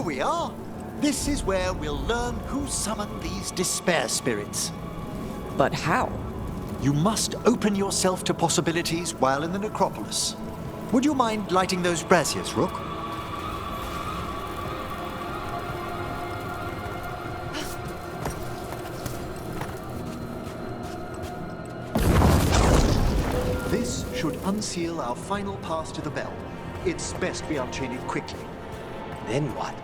we are. This is where we'll learn who summoned these despair spirits. But how? You must open yourself to possibilities while in the necropolis. Would you mind lighting those braziers, Rook? This should unseal our final pass to the bell. It's best we unchain it quickly. Then what?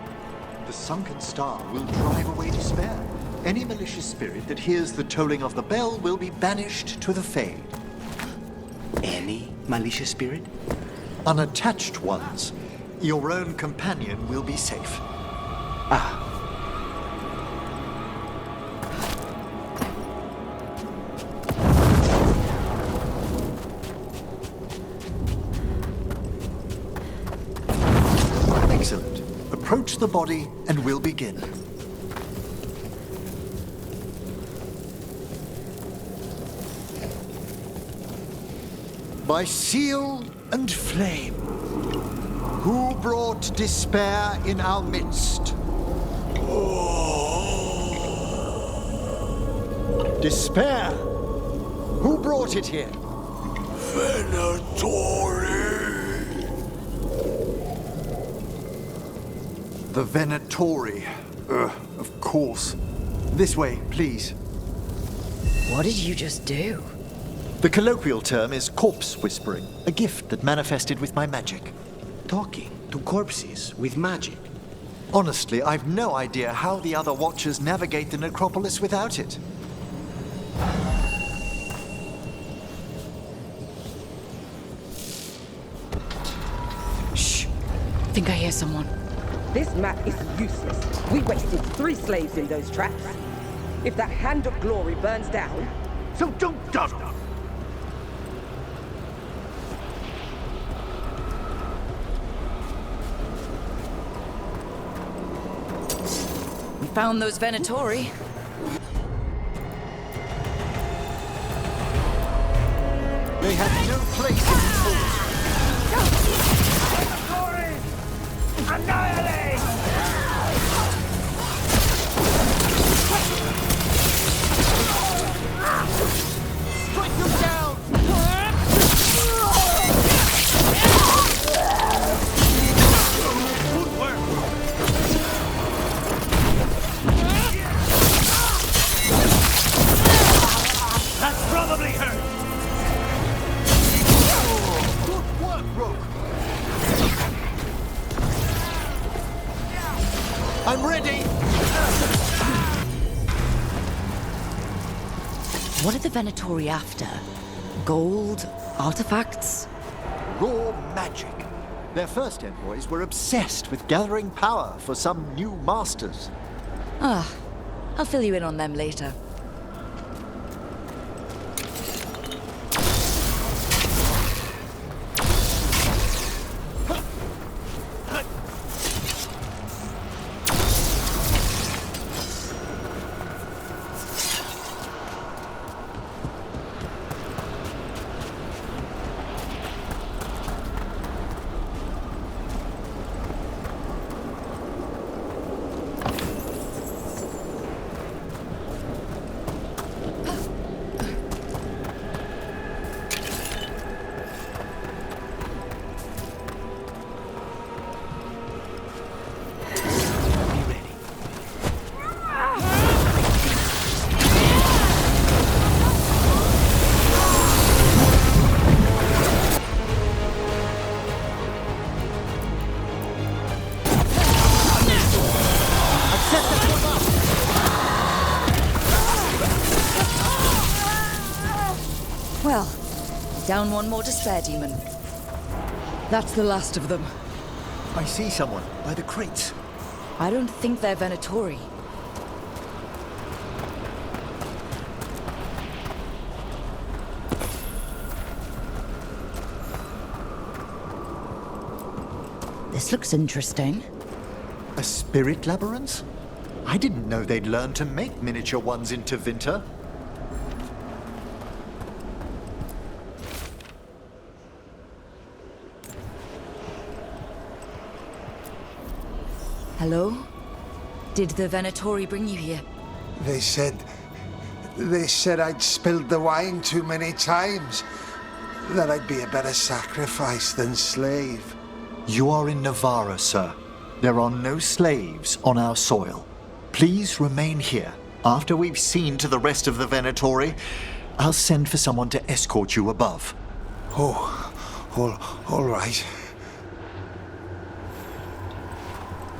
The sunken star will drive away despair. Any malicious spirit that hears the tolling of the bell will be banished to the Fade. Any malicious spirit? Unattached ones. Your own companion will be safe. Ah. Excellent. Approach the body and we'll begin. By seal and flame, who brought despair in our midst? Despair? Who brought it here? Venatori! The Venatori. Of course. This way, please. What did you just do? The colloquial term is corpse whispering, a gift that manifested with my magic. Talking to corpses with magic. Honestly, I've no idea how the other Watchers navigate the necropolis without it. Shh. Think I hear someone. This map is useless. We wasted 3 slaves in those traps. If that Hand of Glory burns down... So don't dawdle! We found those Venatori. They had no place in the fort. Annihilate! Strike them down! Good work! That's probably hurt! Good work, Rook! I'm ready! What are the Venatori after? Gold? Artifacts? Raw magic. Their first envoys were obsessed with gathering power for some new masters. Ah, I'll fill you in on them later. Well, down one more despair demon. That's the last of them. I see someone by the crates. I don't think they're Venatori. This looks interesting. A spirit labyrinth? I didn't know they'd learn to make miniature ones into Vinter. Hello? Did the Venatori bring you here? They said I'd spilled the wine too many times. That I'd be a better sacrifice than slave. You are in Navarra, sir. There are no slaves on our soil. Please remain here. After we've seen to the rest of the Venatori, I'll send for someone to escort you above. All right.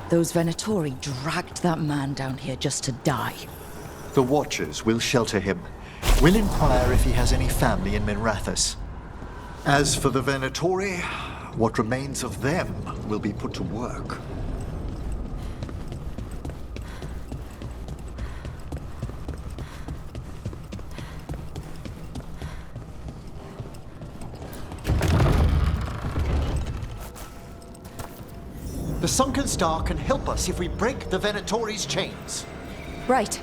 Those Venatori dragged that man down here just to die. The Watchers will shelter him. We'll inquire if he has any family in Minrathous. As for the Venatori, what remains of them will be put to work. The Sunken Star can help us if we break the Venatori's chains. Right.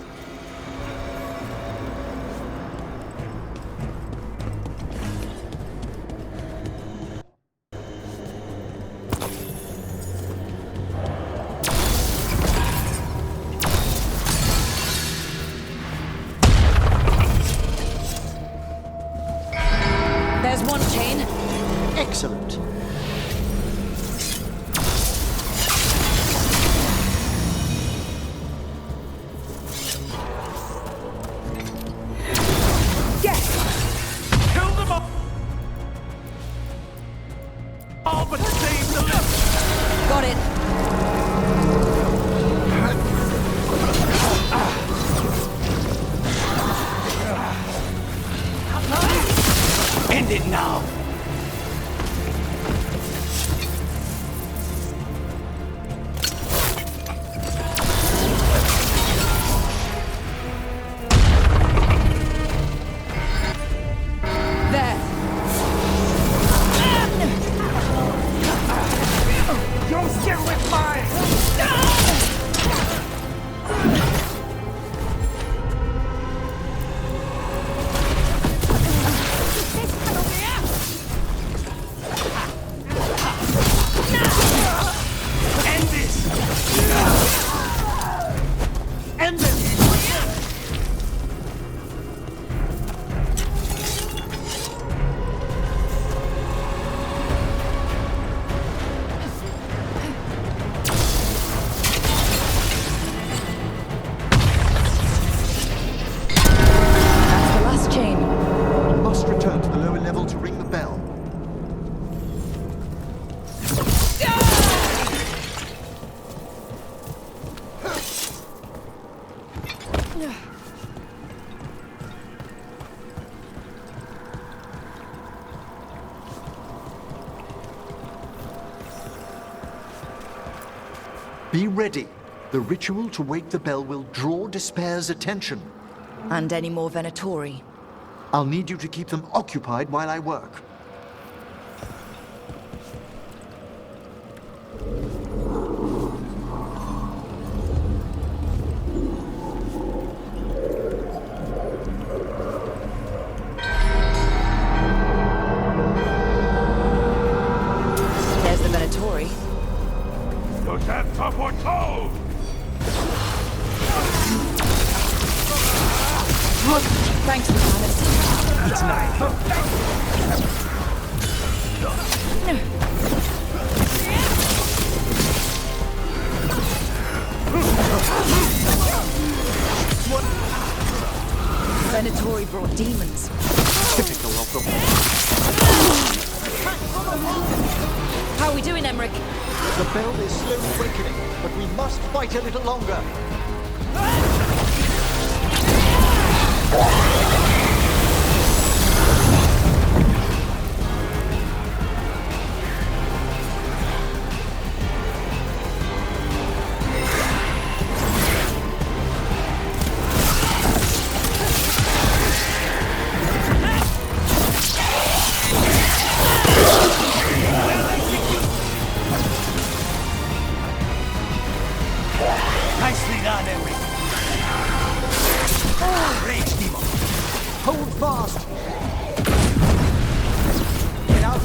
There's one chain. Excellent. Kill them all but save the living! Got it. End it now! There. You'll stick with mine! End this! End this! That's the last chain. We must return to the lower level to ring the bell. Be ready. The ritual to wake the bell will draw Despair's attention. And any more Venatori. I'll need you to keep them occupied while I work. There's the Venatori. Your deaths are foretold! Thanks, Johannes. Venatori brought demons. Typical of them. How are we doing, Emmerich? The bell is slowly awakening, but we must fight a little longer. Nicely done, Emily. Rage demon. Hold fast! Get out of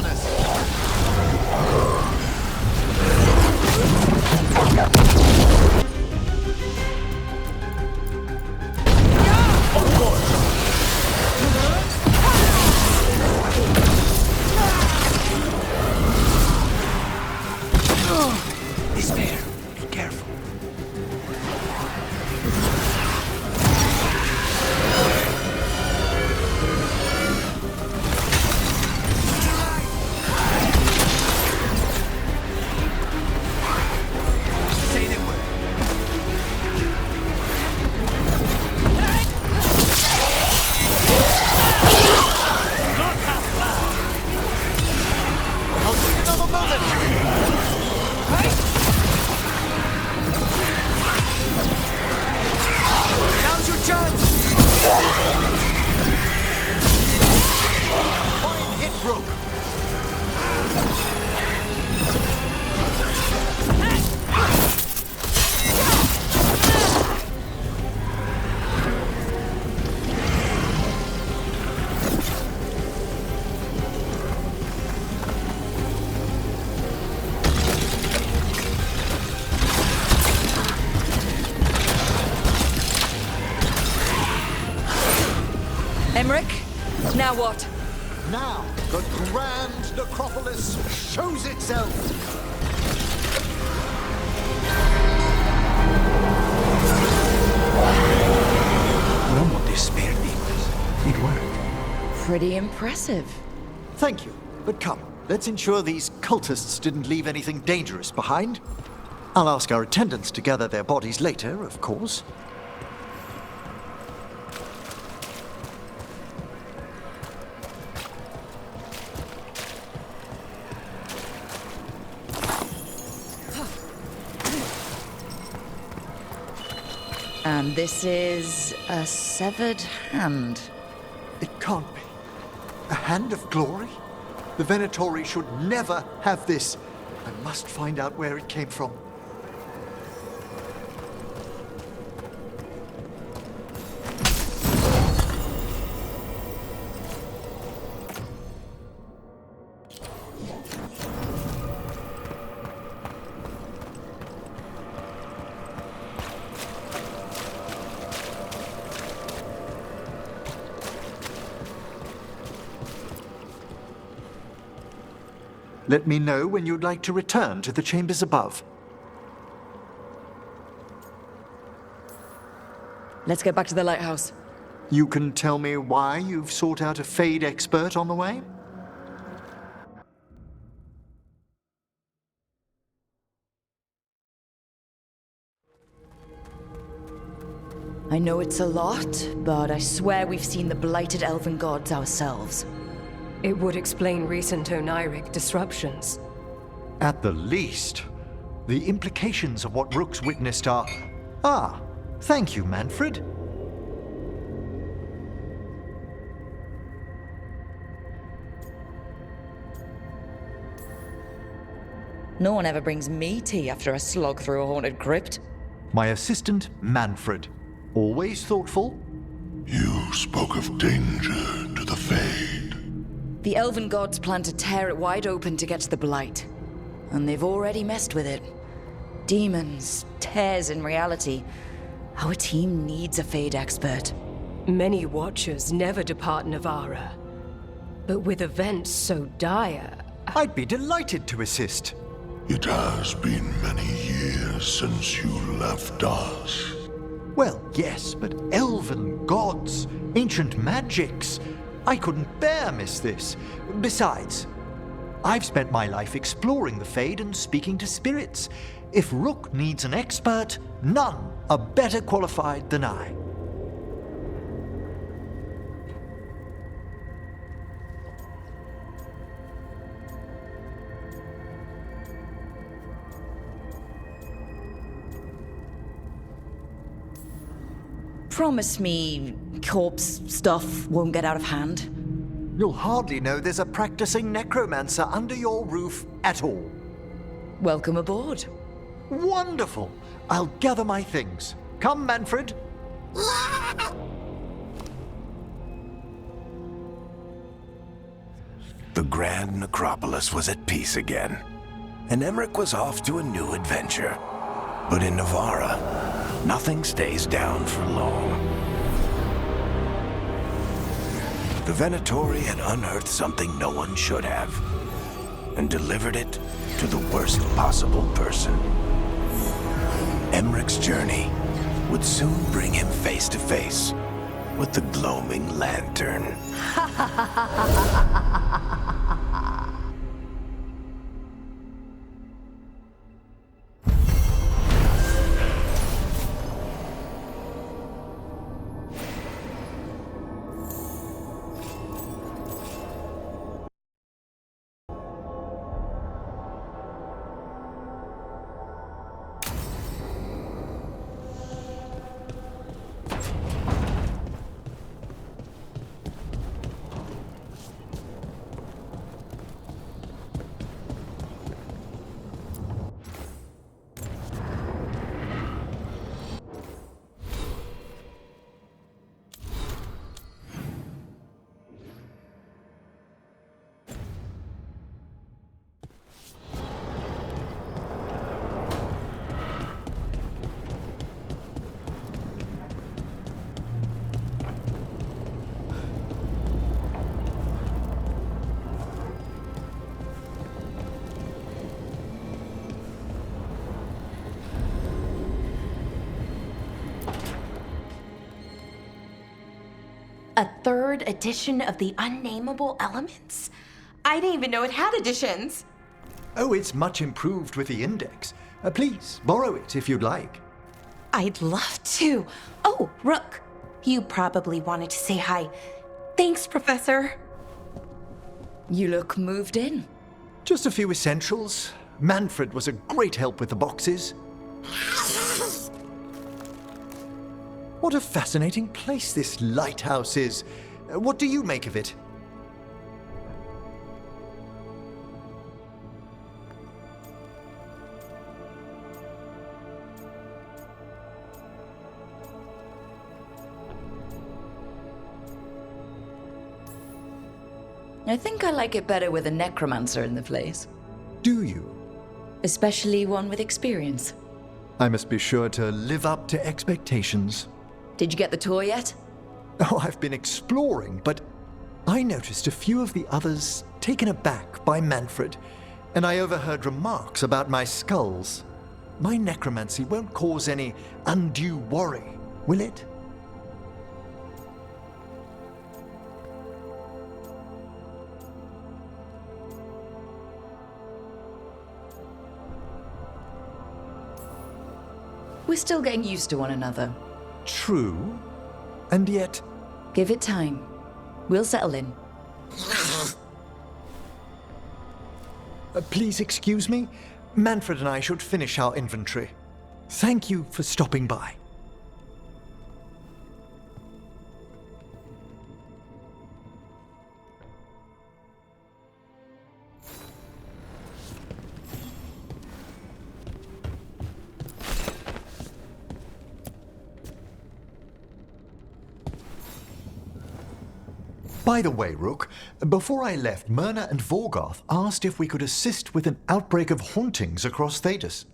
madness! Despair. Be careful. Say the word. I'll take another moment! Now's your chance. Fine hit, Rook! Emmerich, now what? Now, the grand necropolis shows itself! No more despair, demons. It worked. Pretty impressive. Thank you, but come, let's ensure these cultists didn't leave anything dangerous behind. I'll ask our attendants to gather their bodies later, of course. And this is a severed hand. It can't be. A hand of glory? The Venatori should never have this. I must find out where it came from. Let me know when you'd like to return to the chambers above. Let's get back to the lighthouse. You can tell me why you've sought out a Fade expert on the way? I know it's a lot, but I swear we've seen the blighted elven gods ourselves. It would explain recent oniric disruptions. At the least. The implications of what Rook's witnessed are... Ah, thank you, Manfred. No one ever brings me tea after a slog through a haunted crypt. My assistant, Manfred. Always thoughtful. You spoke of danger to the Fade. The elven gods plan to tear it wide open to get to the blight. And they've already messed with it. Demons, tears in reality. Our team needs a Fade expert. Many Watchers never depart Navara. But with events so dire, I'd be delighted to assist. It has been many years since you left us. Well, yes, but elven gods, ancient magics. I couldn't bear miss this. Besides, I've spent my life exploring the Fade and speaking to spirits. If Rook needs an expert, none are better qualified than I. Promise me corpse stuff won't get out of hand. You'll hardly know there's a practicing necromancer under your roof at all. Welcome aboard. Wonderful! I'll gather my things. Come, Manfred. The Grand Necropolis was at peace again, and Emmerich was off to a new adventure. But in Navarra, nothing stays down for long. The Venatori had unearthed something no one should have, and delivered it to the worst possible person. Emmerich's journey would soon bring him face to face with the gloaming lantern. A third edition of the Unnameable Elements? I didn't even know it had editions. Oh, it's much improved with the index. Please, borrow it if you'd like. I'd love to. Oh, Rook, you probably wanted to say hi. Thanks, Professor. You look moved in. Just a few essentials. Manfred was a great help with the boxes. What a fascinating place this lighthouse is. What do you make of it? I think I like it better with a necromancer in the place. Do you? Especially one with experience. I must be sure to live up to expectations. Did you get the tour yet? Oh, I've been exploring, but I noticed a few of the others taken aback by Manfred, and I overheard remarks about my skulls. My necromancy won't cause any undue worry, will it? We're still getting used to one another. True, and yet... Give it time. We'll settle in. Please excuse me. Manfred and I should finish our inventory. Thank you for stopping by. By the way, Rook, before I left, Myrna and Vorgoth asked if we could assist with an outbreak of hauntings across Thedas.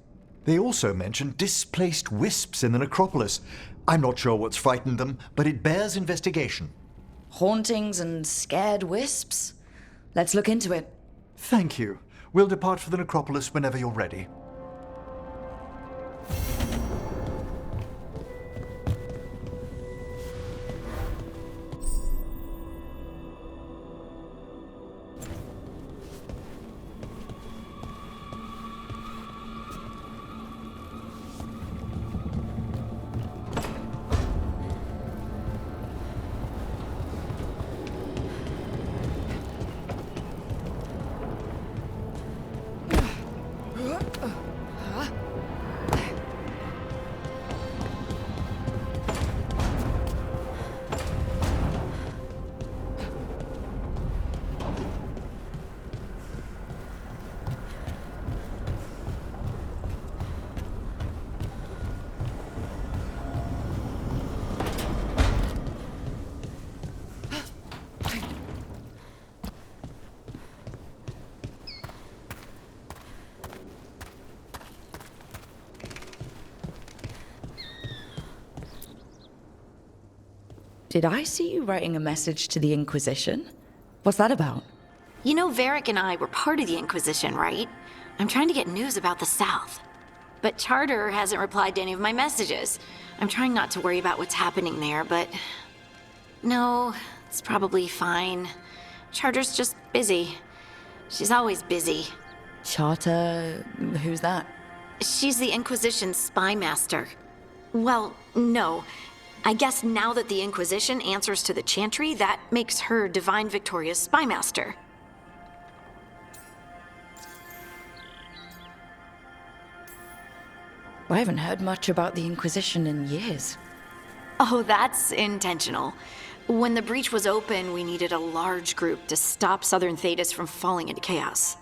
They also mentioned displaced wisps in the necropolis. I'm not sure what's frightened them, but it bears investigation. Hauntings and scared wisps? Let's look into it. Thank you. We'll depart for the necropolis whenever you're ready. Did I see you writing a message to the Inquisition? What's that about? You know, Varric and I were part of the Inquisition, right? I'm trying to get news about the South. But Charter hasn't replied to any of my messages. I'm trying not to worry about what's happening there, but... No, it's probably fine. Charter's just busy. She's always busy. Charter? Who's that? She's the Inquisition's spy master. Well, no. I guess now that the Inquisition answers to the Chantry, that makes her Divine Victoria's spy master. I haven't heard much about the Inquisition in years. Oh, that's intentional. When the breach was open, we needed a large group to stop Southern Thedas from falling into chaos.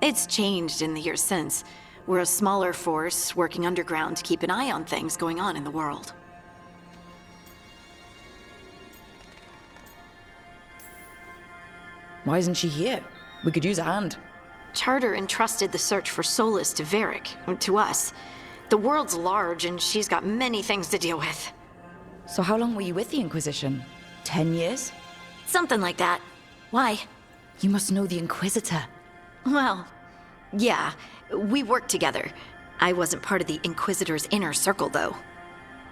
It's changed in the years since. We're a smaller force working underground to keep an eye on things going on in the world. Why isn't she here? We could use a hand. Charter entrusted the search for Solus to Varric, to us. The world's large and she's got many things to deal with. So how long were you with the Inquisition? 10 years? Something like that. Why? You must know the Inquisitor. Well, yeah, we worked together. I wasn't part of the Inquisitor's inner circle, though.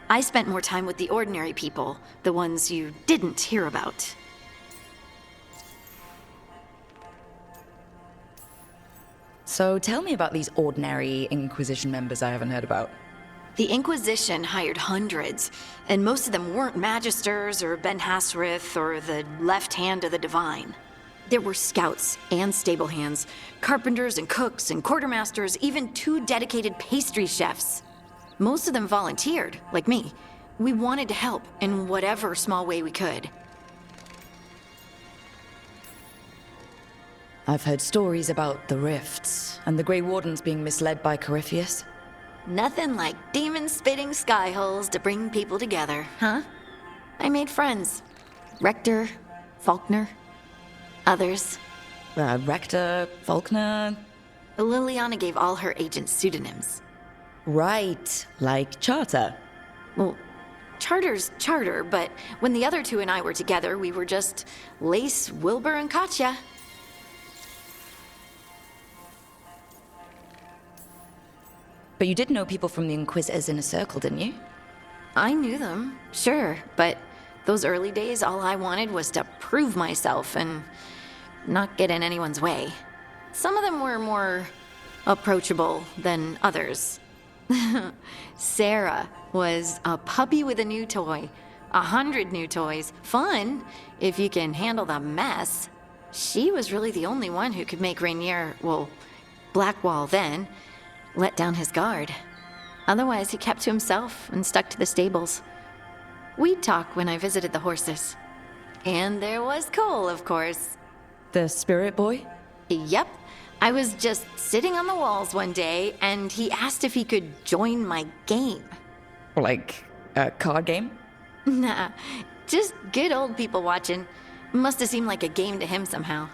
I spent more time with the ordinary people, the ones you didn't hear about. So tell me about these ordinary Inquisition members I haven't heard about. The Inquisition hired hundreds, and most of them weren't Magisters or Ben Hasrith or the left hand of the Divine. There were scouts and stable hands, carpenters and cooks and quartermasters, even 2 dedicated pastry chefs. Most of them volunteered, like me. We wanted to help in whatever small way we could. I've heard stories about the rifts and the Grey Wardens being misled by Corypheus. Nothing like demon-spitting skyholes to bring people together, huh? I made friends. Rector, Faulkner, others. Rector, Faulkner... Liliana gave all her agents pseudonyms. Right, like Charter. Well, Charter's Charter, but when the other 2 and I were together, we were just Lace, Wilbur, and Katya. But you did know people from the Inquisitors Inner Circle, didn't you? I knew them, sure, but those early days, all I wanted was to prove myself and not get in anyone's way. Some of them were more approachable than others. Sarah was a puppy with a new toy. 100 new toys. Fun, if you can handle the mess. She was really the only one who could make Rainier, well, Blackwall then, let down his guard. Otherwise, he kept to himself and stuck to the stables. We'd talk when I visited the horses. And there was Cole, of course. The spirit boy? Yep. I was just sitting on the walls one day, and he asked if he could join my game. Like a card game? Nah, just good old people watching. Must have seemed like a game to him somehow.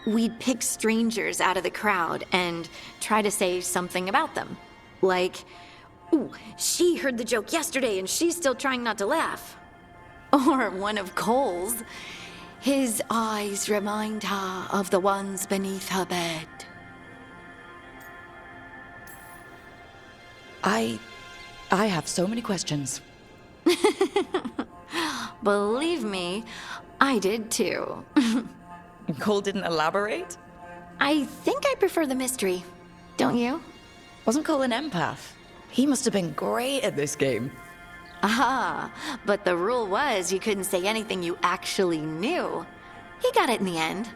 We'd pick strangers out of the crowd and try to say something about them. Like, ooh, she heard the joke yesterday and she's still trying not to laugh. Or one of Cole's. His eyes remind her of the ones beneath her bed. I have so many questions. Believe me, I did too. Cole didn't elaborate? I think I prefer the mystery. Don't you? Wasn't Cole an empath? He must have been great at this game. Ah, but the rule was you couldn't say anything you actually knew. He got it in the end.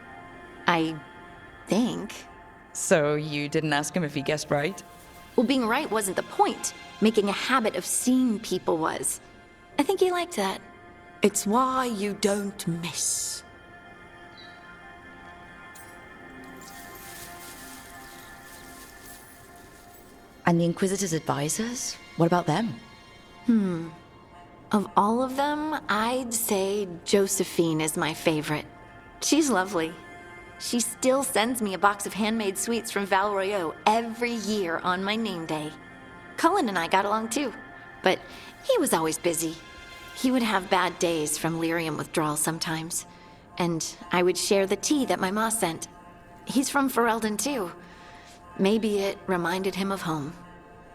I think. So you didn't ask him if he guessed right? Well, being right wasn't the point. Making a habit of seeing people was. I think he liked that. It's why you don't miss. And the Inquisitor's advisors? What about them? Of all of them, I'd say Josephine is my favorite. She's lovely. She still sends me a box of handmade sweets from Val Royeaux every year on my name day. Cullen and I got along too, but he was always busy. He would have bad days from lyrium withdrawal sometimes, and I would share the tea that my ma sent. He's from Ferelden too. Maybe it reminded him of home.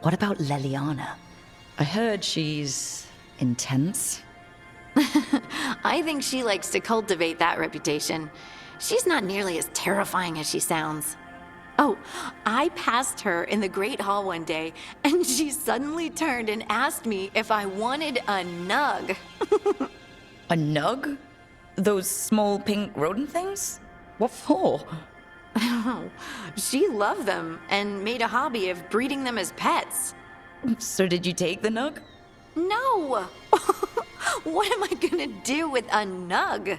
What about Leliana? I heard she's intense. I think she likes to cultivate that reputation. She's not nearly as terrifying as she sounds. Oh, I passed her in the Great Hall one day, and she suddenly turned and asked me if I wanted a nug. A nug? Those small pink rodent things? What for? She loved them and made a hobby of breeding them as pets. So did you take the nug? No! What am I gonna do with a nug?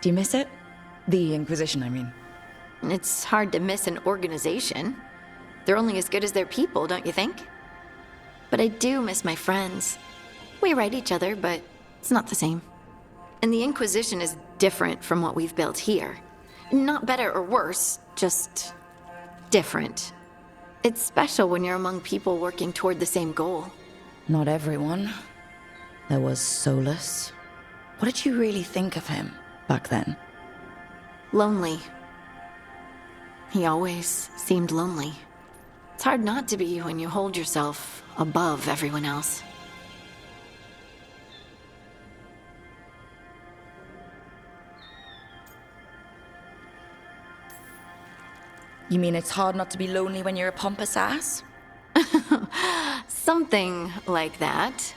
Do you miss it? The Inquisition, I mean. It's hard to miss an organization. They're only as good as their people, don't you think? But I do miss my friends. We write each other, but it's not the same. And the Inquisition is different from what we've built here. Not better or worse, just different. It's special when you're among people working toward the same goal. Not everyone. There was Solus. What did you really think of him back then? Lonely. He always seemed lonely. It's hard not to be when you hold yourself above everyone else. You mean it's hard not to be lonely when you're a pompous ass? Something like that.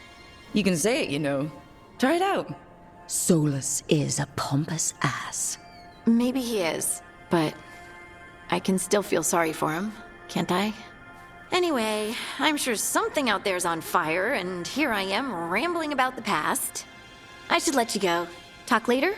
You can say it, you know. Try it out. Solus is a pompous ass. Maybe he is, but I can still feel sorry for him, can't I? Anyway, I'm sure something out there's on fire, and here I am rambling about the past. I should let you go. Talk later?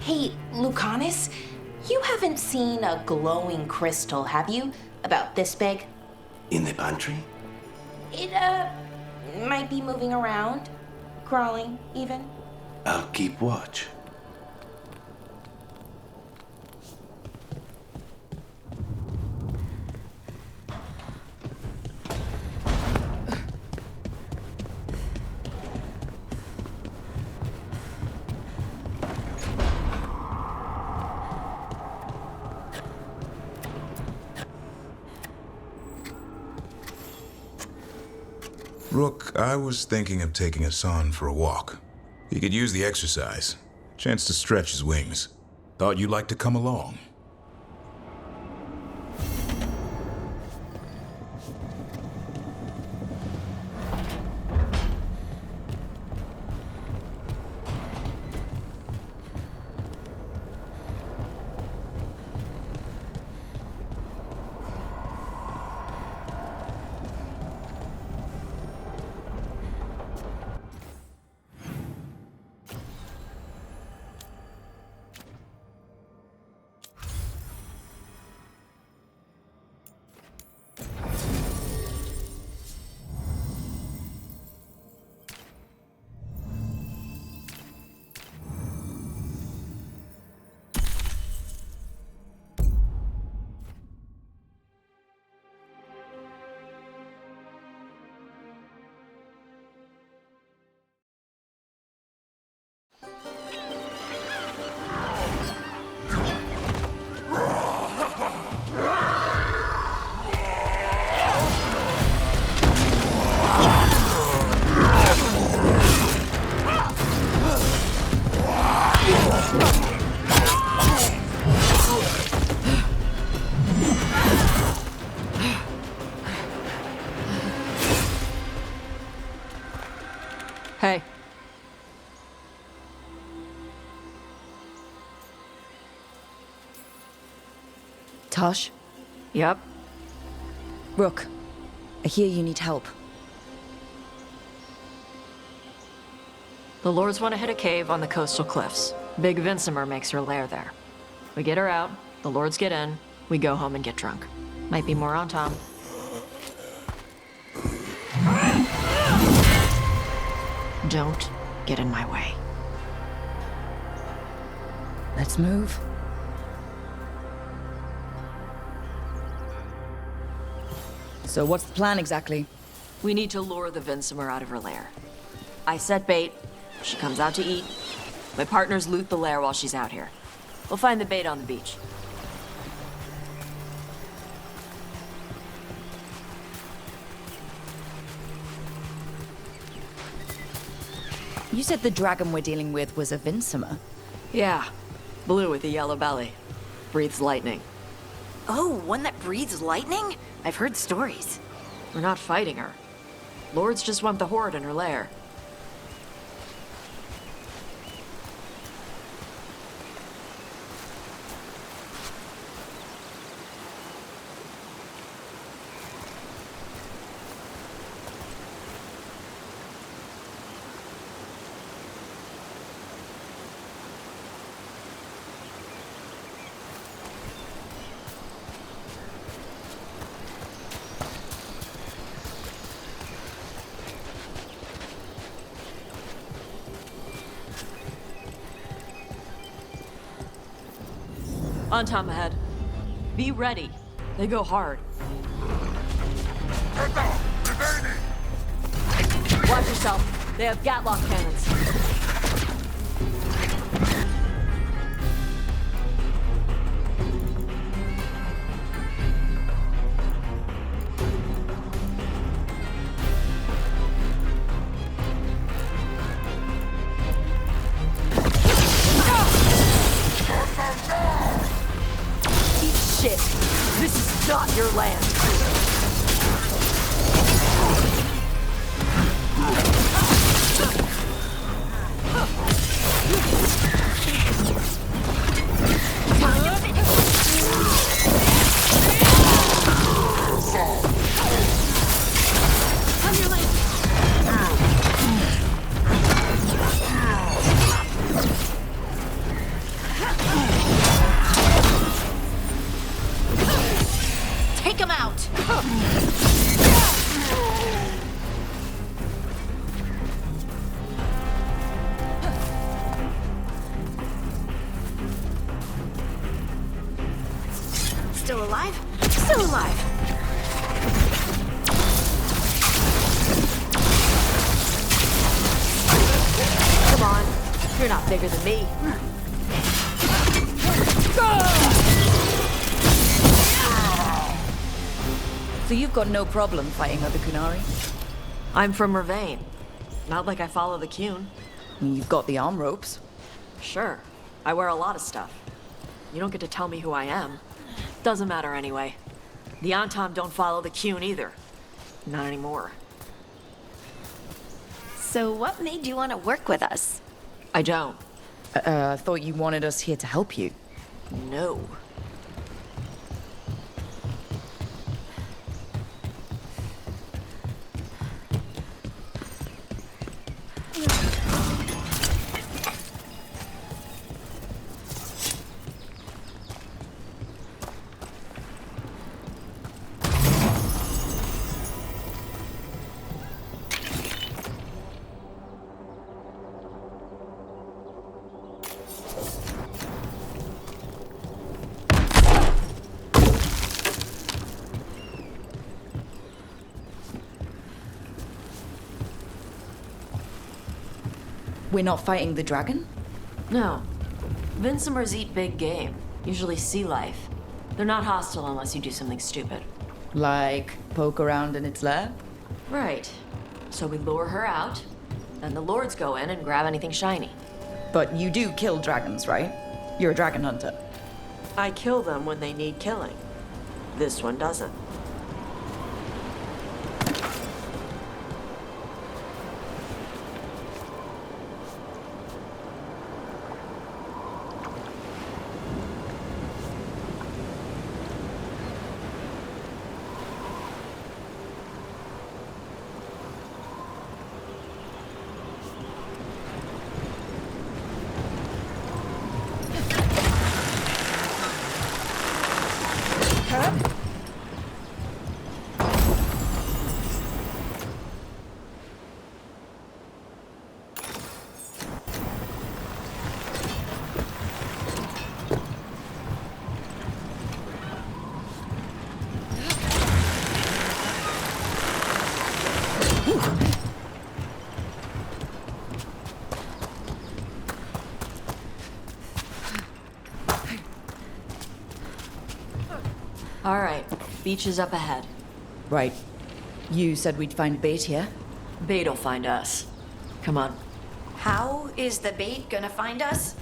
Hey, Lucanus, you haven't seen a glowing crystal, have you? About this big? In the pantry? It, might be moving around. Crawling, even. I'll keep watch. Rook, I was thinking of taking Hassan for a walk. He could use the exercise. Chance to stretch his wings. Thought you'd like to come along. Tosh? Yep. Rook, I hear you need help. The Lords want to hit a cave on the coastal cliffs. Big Vinsimer makes her lair there. We get her out, the Lords get in, we go home and get drunk. Might be more on Tom. Don't get in my way. Let's move. So what's the plan exactly? We need to lure the Vinsimer out of her lair. I set bait, she comes out to eat. My partners loot the lair while she's out here. We'll find the bait on the beach. You said the dragon we're dealing with was a Vinsimer. Yeah, blue with a yellow belly. Breathes lightning. Oh, one that breathes lightning? I've heard stories. We're not fighting her. Lords just want the Horde in her lair. On Tom ahead. Be ready. They go hard. Watch yourself. They have Gatlock cannons. Shit! This is not your land! On your land! Take him out! Still alive? Still alive! Come on. You're not bigger than me. So you've got no problem fighting other Kunari? I'm from Mervain. Not like I follow the Qun. You've got the arm ropes. Sure. I wear a lot of stuff. You don't get to tell me who I am. Doesn't matter anyway. The Antom don't follow the Qun either. Not anymore. So what made you want to work with us? I don't. I thought you wanted us here to help you. No. We're not fighting the dragon? No. Vinsimers eat big game, usually sea life. They're not hostile unless you do something stupid. Like poke around in its lair? Right. So we lure her out, then the Lords go in and grab anything shiny. But you do kill dragons, right? You're a dragon hunter. I kill them when they need killing. This one doesn't. All right, beach is up ahead. Right. You said we'd find bait here? Bait'll find us. Come on. How is the bait gonna find us?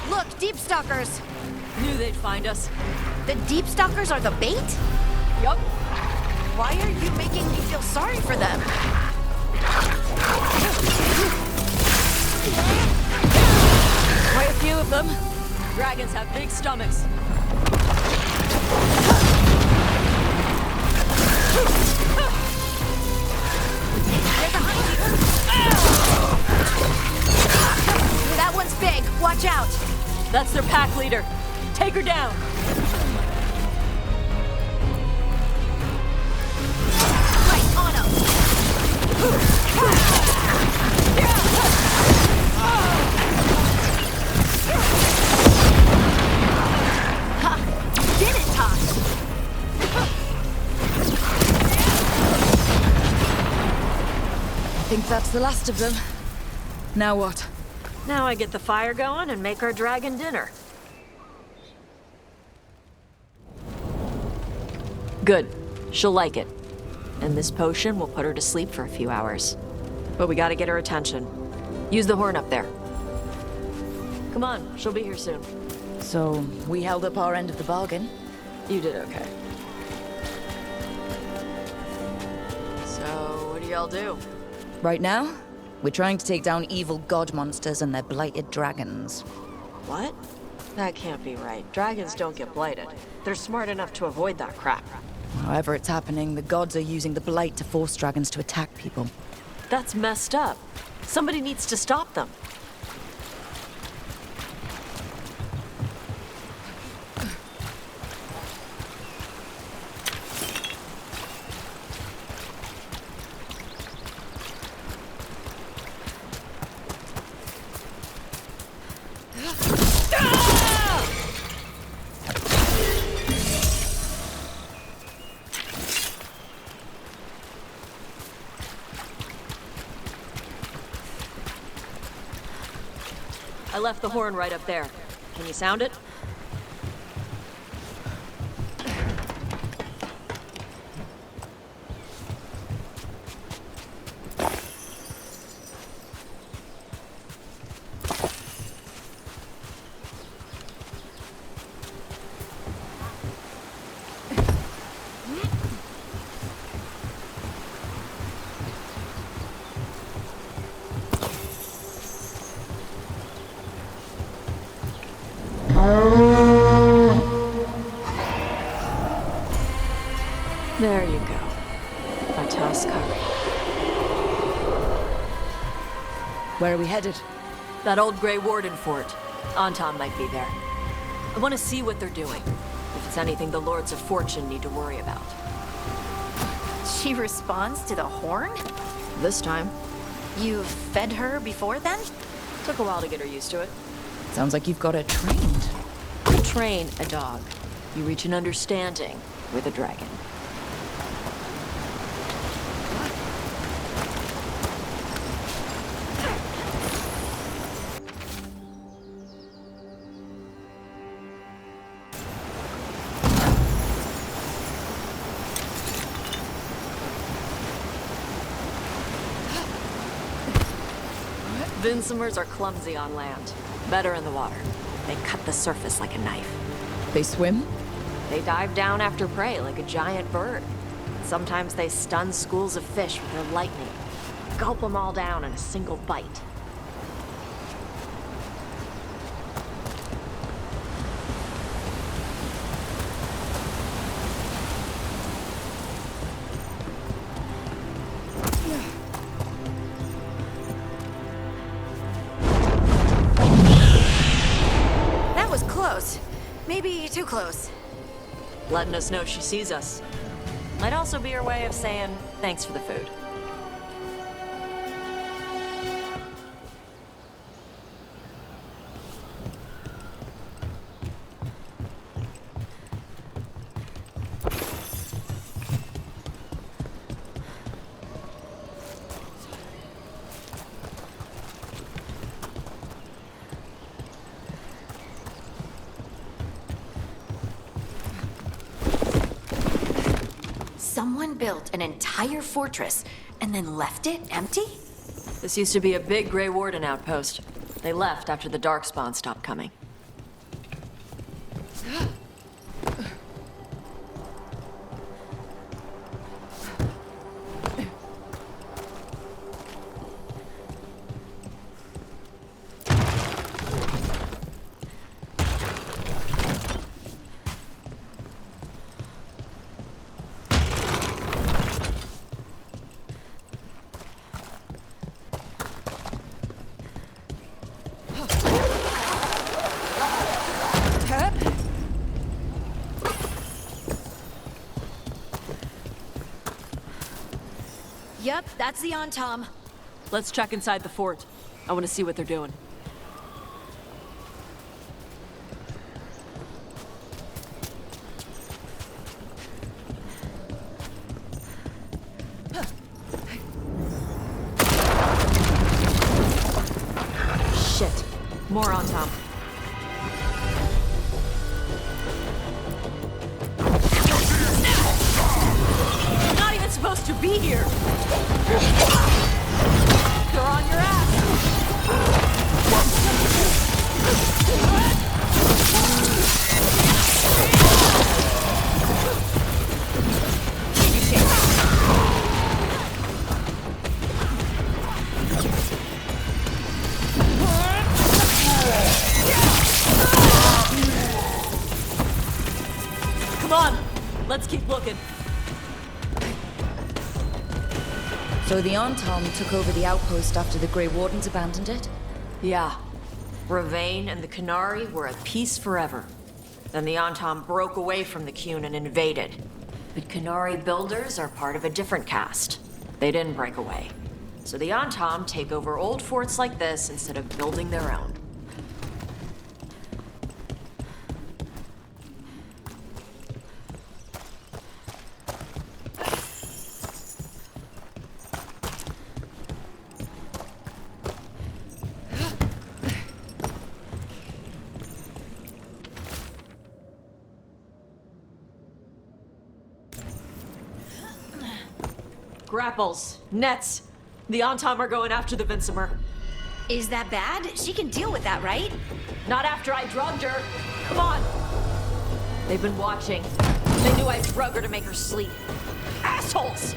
Look, deep stalkers! Knew they'd find us. The deep stalkers are the bait? Yup. Why are you making me feel sorry for them? Quite a few of them. Dragons have big stomachs. There's a honeydew. That one's big. Watch out. That's their pack leader. Take her down. Right on him. Ha! Did it, Tosh? I think that's the last of them. Now what? Now I get the fire going and make our dragon dinner. Good. She'll like it. And this potion will put her to sleep for a few hours. But we gotta get her attention. Use the horn up there. Come on, she'll be here soon. So, we held up our end of the bargain. You did okay. So, what do y'all do? Right now, we're trying to take down evil god monsters and their blighted dragons. What? That can't be right. Dragons don't get blighted. They're smart enough to avoid that crap. However it's happening, the gods are using the blight to force dragons to attack people. That's messed up. Somebody needs to stop them. I left the horn right up there. Can you sound it? There you go. A toss covered. Where are we headed? That old Grey Warden fort. Anton might be there. I want to see what they're doing. If it's anything the Lords of Fortune need to worry about. She responds to the horn? This time. You've fed her before then? Took a while to get her used to it. Sounds like you've got her trained. You train a dog. You reach an understanding with a dragon. Vinsomers are clumsy on land, better in the water. They cut the surface like a knife. They swim? They dive down after prey like a giant bird. Sometimes they stun schools of fish with their lightning. gulp them all down in a single bite. That was close. Maybe too close. Letting us know she sees us. Might also be her way of saying thanks for the food. Someone built an entire fortress and then left it empty? This used to be a big Grey Warden outpost. They left after the Darkspawn stopped coming. Yep, that's the on-tom. Let's check inside the fort. I want to see what they're doing. Shit. More on Tom. Not even supposed to be here. They're on your ass. Come on, let's keep looking. So the on-tom took over the outpost after the Grey Wardens abandoned it? Yeah. Ravain and the Canary were at peace forever. Then the on-tom broke away from the Qun and invaded. But Canary builders are part of a different caste. They didn't break away. So the on-tom take over old forts like this instead of building their own. Grapples, nets. The on-tom are going after the Vincimer. Is that bad? She can deal with that, right? Not after I drugged her. Come on. They've been watching. They knew I drug her to make her sleep. Assholes!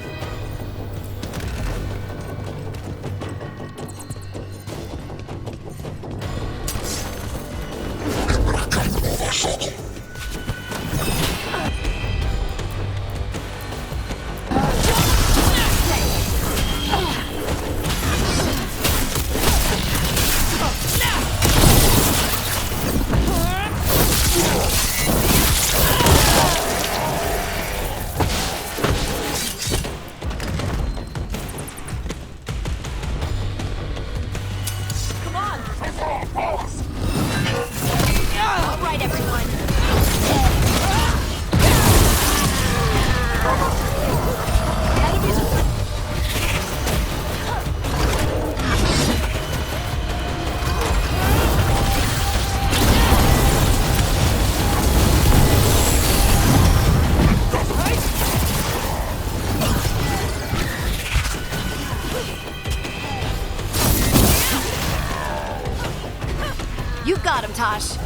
You got him, Tosh.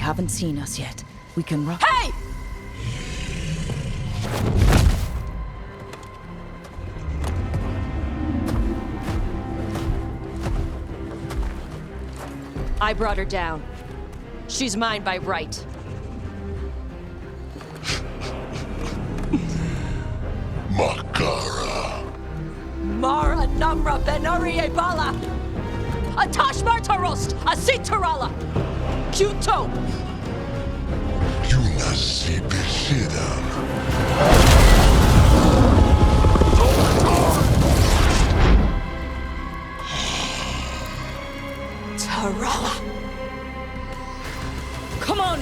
haven't seen us yet. We can run. Hey! I brought her down. She's mine by right. Makara. Mara Namra Benari Ebala! Atash Martarost! Asitarala! Kyuto! Yunasi Bishidam. Tarala! Come on!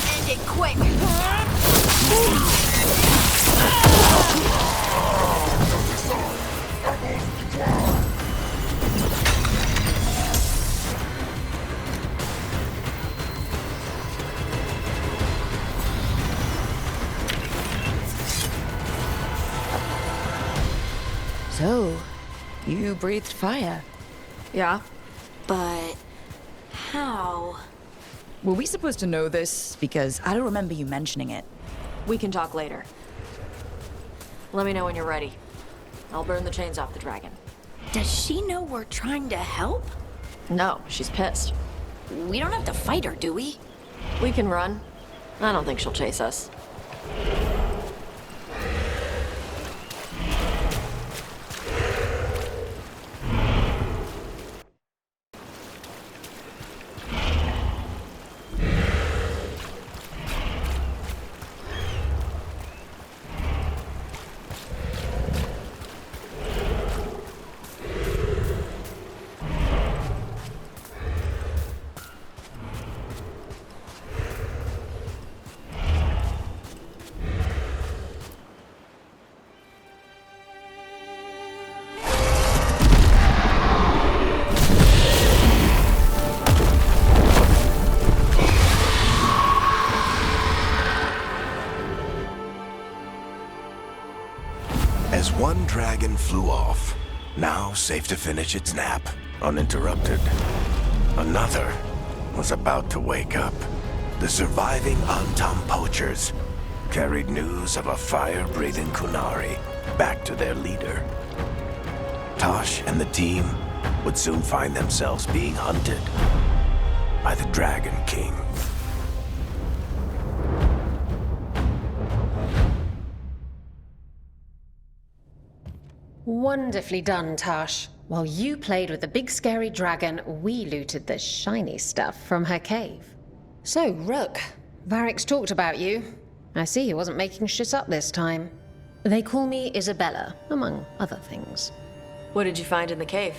End it quick! So, you breathed fire. Yeah? But how? Were we supposed to know this? Because I don't remember you mentioning it. We can talk later. Let me know when you're ready. I'll burn the chains off the dragon. Does she know we're trying to help? No, she's pissed. We don't have to fight her, do we? We can run. I don't think she'll chase us. As one dragon flew off, now safe to finish its nap, uninterrupted, another was about to wake up. The surviving Antam poachers carried news of a fire-breathing Kunari back to their leader. Tosh and the team would soon find themselves being hunted by the Dragon King. Wonderfully done, Tash. While you played with the big scary dragon, we looted the shiny stuff from her cave. So, Rook, Varric's talked about you. I see he wasn't making shit up this time. They call me Isabella, among other things. What did you find in the cave?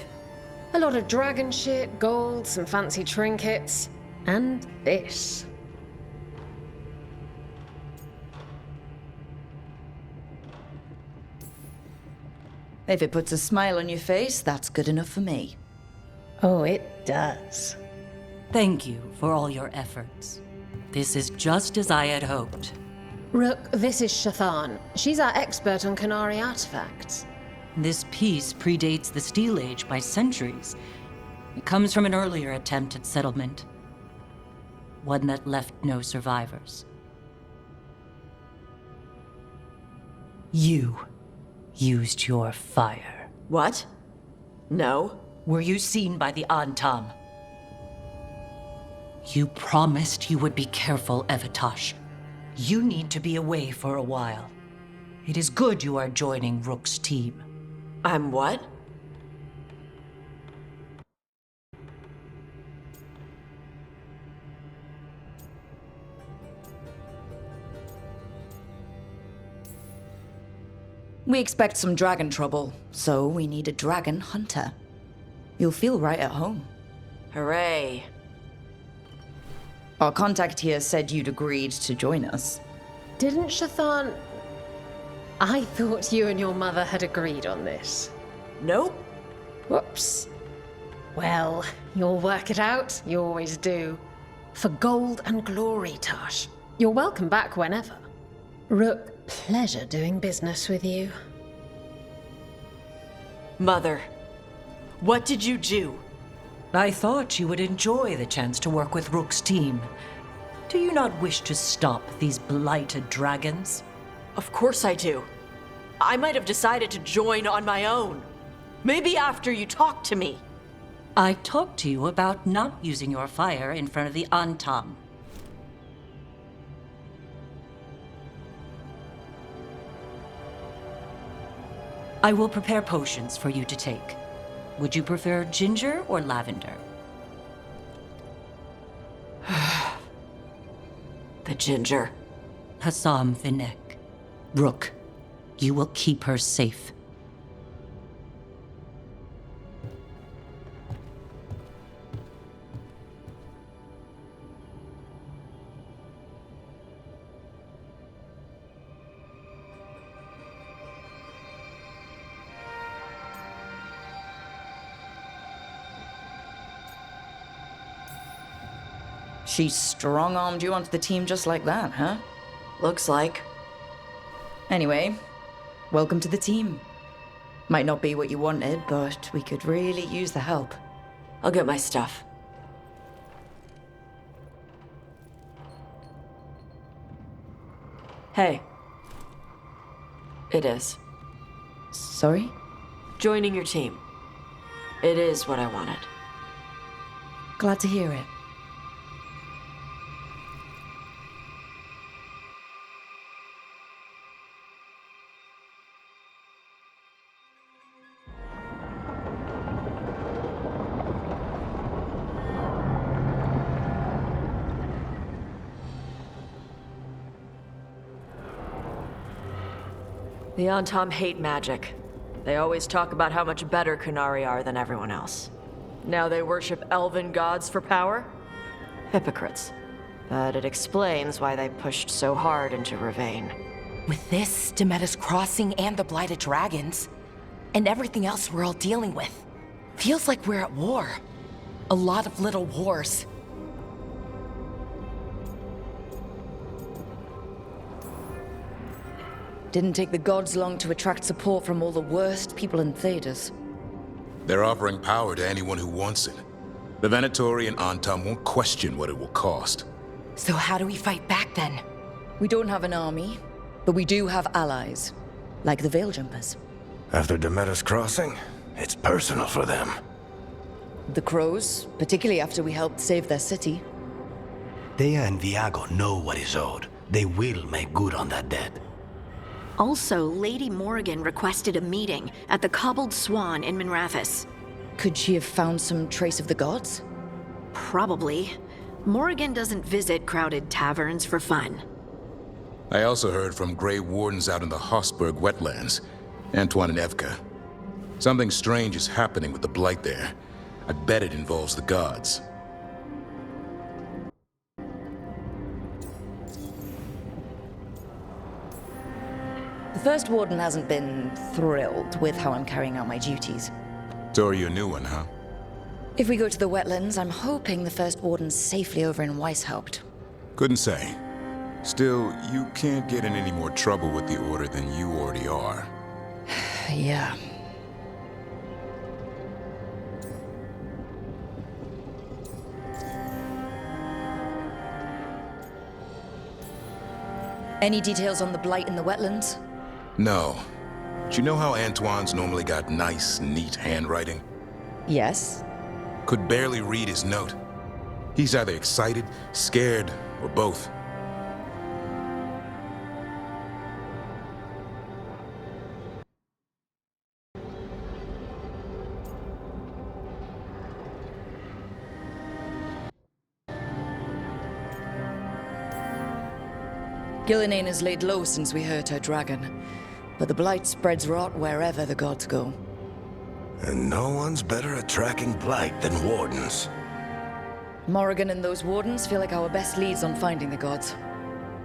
A lot of dragon shit, gold, some fancy trinkets, and this. If it puts a smile on your face, that's good enough for me. Oh, it does. Thank you for all your efforts. This is just as I had hoped. Rook, this is Shathan. She's our expert on Kunari artifacts. This piece predates the Steel Age by centuries. It comes from an earlier attempt at settlement. One that left no survivors. You used your fire. What? No. Were you seen by the Antam? You promised you would be careful, Evatosh. You need to be away for a while. It is good you are joining Rook's team. I'm what? We expect some dragon trouble, so we need a dragon hunter. You'll feel right at home. Hooray. Our contact here said you'd agreed to join us. Didn't Shathan... I thought you and your mother had agreed on this. Nope. Whoops. Well, you'll work it out. You always do. For gold and glory, Tash. You're welcome back whenever. Rook, pleasure doing business with you. Mother, what did you do? I thought you would enjoy the chance to work with Rook's team. Do you not wish to stop these blighted dragons? Of course I do. I might have decided to join on my own. Maybe after you talked to me. I talked to you about not using your fire in front of the Antam. I will prepare potions for you to take. Would you prefer ginger or lavender? The ginger. Hassam Vinek. Rook, you will keep her safe. She strong-armed you onto the team just like that, huh? Looks like. Anyway, welcome to the team. Might not be what you wanted, but we could really use the help. I'll get my stuff. Hey. It is. Sorry? Joining your team. It is what I wanted. Glad to hear it. The Antam hate magic. They always talk about how much better Kunari are than everyone else. Now they worship elven gods for power? Hypocrites. But it explains why they pushed so hard into Ravane. With this, Demeter's Crossing and the Blighted Dragons, and everything else we're all dealing with, feels like we're at war. A lot of little wars. Didn't take the gods long to attract support from all the worst people in Thedas. They're offering power to anyone who wants it. The Venatori and Antam won't question what it will cost. So how do we fight back then? We don't have an army, but we do have allies, like the Veil Jumpers. After Demeter's Crossing, it's personal for them. The Crows, particularly after we helped save their city. Thea and Viago know what is owed. They will make good on that debt. Also, Lady Morrigan requested a meeting at the Cobbled Swan in Minrathis. Could she have found some trace of the gods? Probably. Morrigan doesn't visit crowded taverns for fun. I also heard from Grey Wardens out in the Hossberg wetlands, Antoine and Evka. Something strange is happening with the Blight there. I bet it involves the gods. The First Warden hasn't been thrilled with how I'm carrying out my duties. So are you a new one, huh? If we go to the wetlands, I'm hoping the First Warden's safely over in Weishaupt. Couldn't say. Still, you can't get in any more trouble with the Order than you already are. Yeah. Any details on the Blight in the wetlands? No. Do you know how Antoine's normally got nice, neat handwriting? Yes. Could barely read his note. He's either excited, scared, or both. Gillinane has laid low since we hurt her dragon. But the blight spreads rot wherever the gods go. And no one's better at tracking blight than wardens. Morrigan and those wardens feel like our best leads on finding the gods.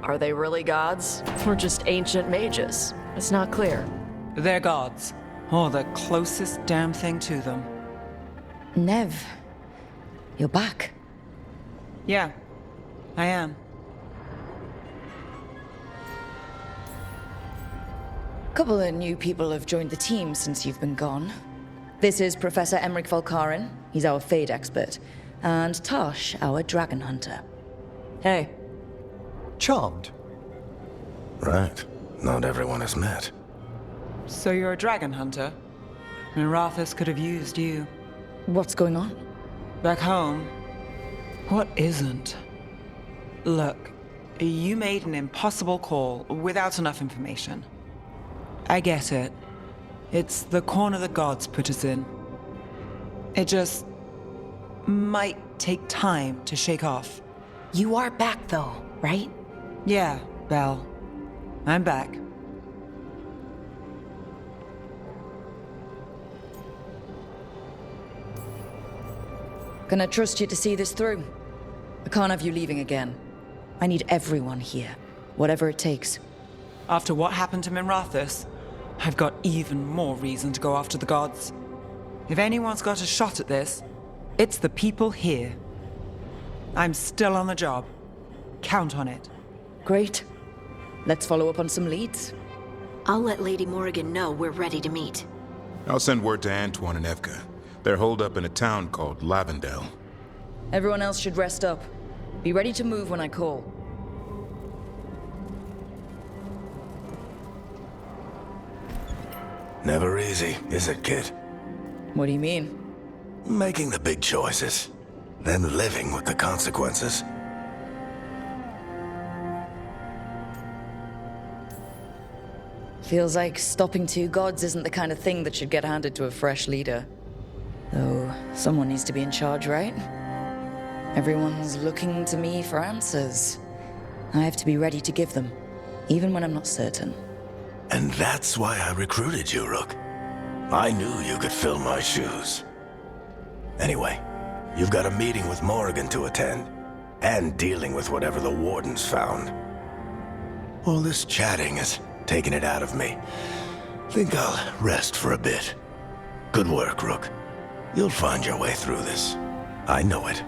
Are they really gods? Or just ancient mages? It's not clear. They're gods. Or the closest damn thing to them. Nev, you're back. Yeah, I am. A couple of new people have joined the team since you've been gone. This is Professor Emmerich Volkaren. He's our Fade expert. And Tosh, our dragon hunter. Hey. Charmed. Right. Not everyone has met. So you're a dragon hunter? And Rathus could have used you. What's going on? Back home, what isn't? Look, you made an impossible call without enough information. I get it. It's the corner the gods put us in. It just might take time to shake off. You are back though, right? Yeah, Belle. I'm back. Can I trust you to see this through? I can't have you leaving again. I need everyone here, whatever it takes. After what happened to Minrathus, I've got even more reason to go after the gods. If anyone's got a shot at this, it's the people here. I'm still on the job. Count on it. Great. Let's follow up on some leads. I'll let Lady Morrigan know we're ready to meet. I'll send word to Antoine and Evka. They're holed up in a town called Lavendel. Everyone else should rest up. Be ready to move when I call. Never easy, is it, kid? What do you mean? Making the big choices, then living with the consequences. Feels like stopping two gods isn't the kind of thing that should get handed to a fresh leader. Though, someone needs to be in charge, right? Everyone's looking to me for answers. I have to be ready to give them, even when I'm not certain. And that's why I recruited you, Rook. I knew you could fill my shoes. Anyway, you've got a meeting with Morrigan to attend, and dealing with whatever the wardens found. All this chatting has taken it out of me. Think I'll rest for a bit. Good work, Rook. You'll find your way through this. I know it.